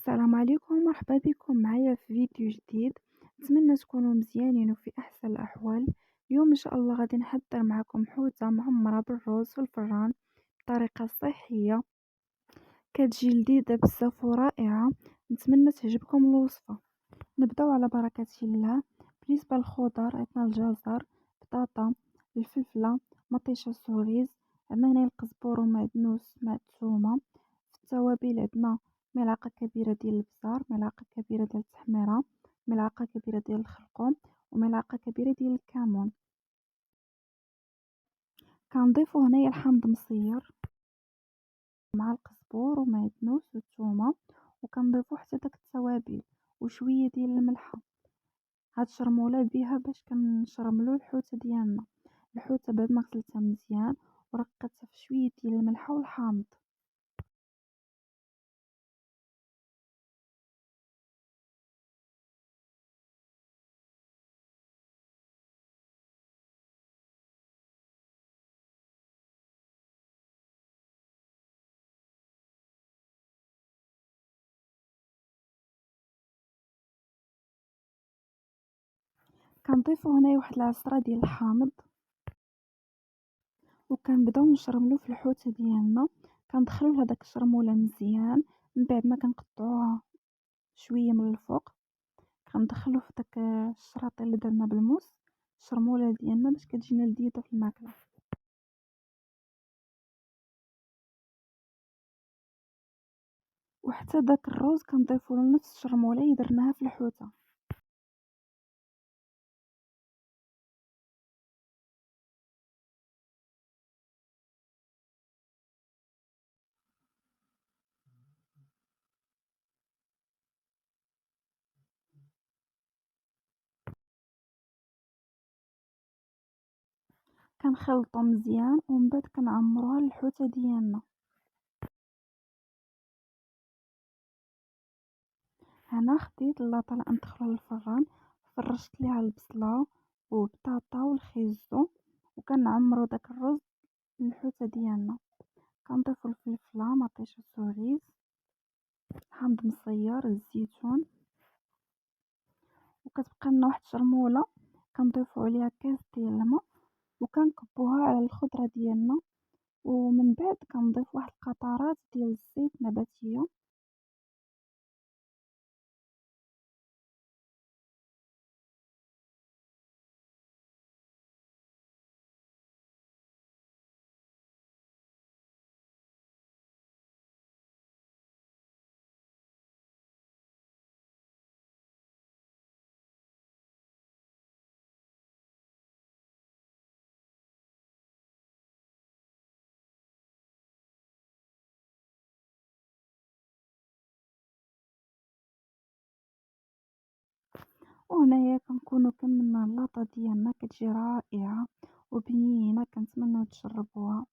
السلام عليكم، مرحبا بكم معايا في فيديو جديد. نتمنى تكونوا مزيانين وفي احسن الاحوال. اليوم ان شاء الله غادي نحضر معكم حوته معمره بالرز في الفران بطريقه صحيه، كتجي لذيذه بزاف ورائعه. نتمنى تعجبكم الوصفه. نبداو على بركه الله. بالنسبه للخضر عندنا الجزر، بطاطا، الفلفله، مطيشه سوريز، عندنا هنا القزبور ومعدنوس مع الثومه. في التوابل عندنا ملعقة كبيرة ديال البزار، ملعقة كبيرة ديال التحميرة، ملعقة كبيرة ديال الخرقوم، وملعقة كبيرة ديال الكمون. كنضيفو هنايا الحامض مصير مع القزبور ومعدنوس والثومة، وكنضيفو حتى داك التوابل وشوية ديال الملحة. هاد الشرمولة بيها باش كنشرملو الحوتة ديالنا. الحوتة بعد ما غسلتها مزيان ورقتها في شوية ديال الملحة والحامض. كنضيفو هنايا واحد العصرة ديال الحامض، وكنبداو نشرملو في الحوتة ديالنا. كندخلو لها داك الشرمولة مزيان، من بعد ما كنقطعوها شوية من الفوق كندخلو في داك الشراطي اللي درنا بالموس الشرمولة ديالنا باش كتجينا لذيذة في الماكلة. وحتى داك الروز كنضيفو نفس الشرمولة اللي درناها في الحوتة. كنخلطو مزيان ومن بعد كنعمروها للحوتة ديالنا. هنا خديت اللاطة اللي ندخلوها للفران، فرشت ليها البصلة والبطاطا والخيزو، وكنعمرو داك الرز للحوتة ديالنا. كنضيفو الفلفلة، مطيشة سوريز، حامض مصير، الزيتون، وكتبقى لنا واحد الشرمولة كنضيفو عليها كاس ديال الماء وكنكبوها على الخضرة ديالنا، ومن بعد كنضيف واحد القطرات ديال الزيت نباتية. وهنايا كنكونو كملنا اللاطة ديالنا، كتجي رائعة وبنينة. كنتمنىو تجربوها.